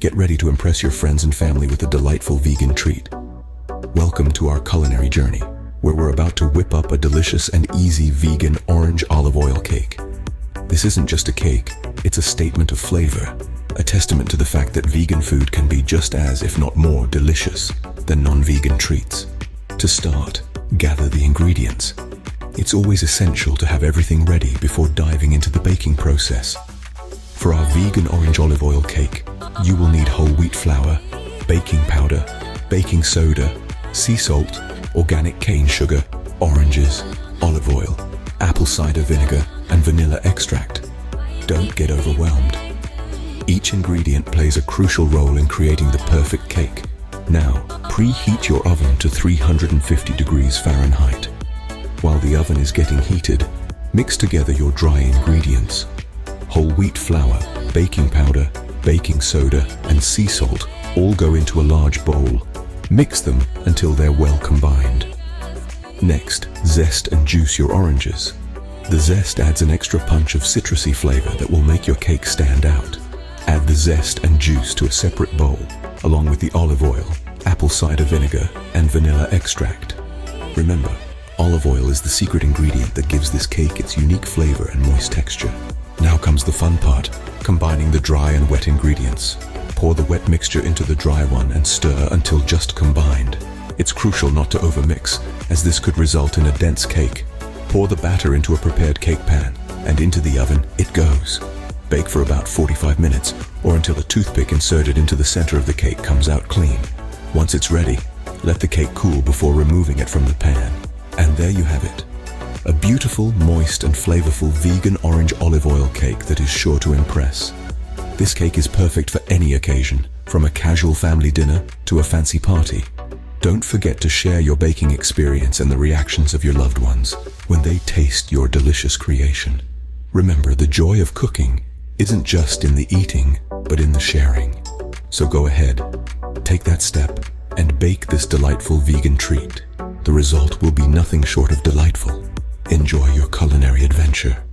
Get ready to impress your friends and family with a delightful vegan treat. Welcome to our culinary journey, where we're about to whip up a delicious and easy vegan orange olive oil cake. This isn't just a cake, it's a statement of flavor, a testament to the fact that vegan food can be just as, if not more, delicious than non-vegan treats. To start, gather the ingredients. It's always essential to have everything ready before diving into the baking process. For our vegan orange olive oil cake, you will need whole wheat flour, baking powder, baking soda, sea salt, organic cane sugar, oranges, olive oil, apple cider vinegar, and vanilla extract. Don't get overwhelmed. Each ingredient plays a crucial role in creating the perfect cake. Now, preheat your oven to 350 degrees Fahrenheit. While the oven is getting heated, mix together your dry ingredients. Whole wheat flour, baking powder, baking soda, and sea salt all go into a large bowl. Mix them until they're well combined. Next, zest and juice your oranges. The zest adds an extra punch of citrusy flavor that will make your cake stand out. Add the zest and juice to a separate bowl, along with the olive oil, apple cider vinegar, and vanilla extract. Remember, olive oil is the secret ingredient that gives this cake its unique flavor and moist texture. Now comes the fun part, combining the dry and wet ingredients. Pour the wet mixture into the dry one and stir until just combined. It's crucial not to overmix, as this could result in a dense cake. Pour the batter into a prepared cake pan, and into the oven it goes. Bake for about 45 minutes, or until a toothpick inserted into the center of the cake comes out clean. Once it's ready, let the cake cool before removing it from the pan. And there you have it. A beautiful, moist, and flavorful vegan orange olive oil cake that is sure to impress. This cake is perfect for any occasion, from a casual family dinner to a fancy party. Don't forget to share your baking experience and the reactions of your loved ones when they taste your delicious creation. Remember, the joy of cooking isn't just in the eating, but in the sharing. So go ahead, take that step, and bake this delightful vegan treat. The result will be nothing short of delightful. Enjoy your culinary adventure.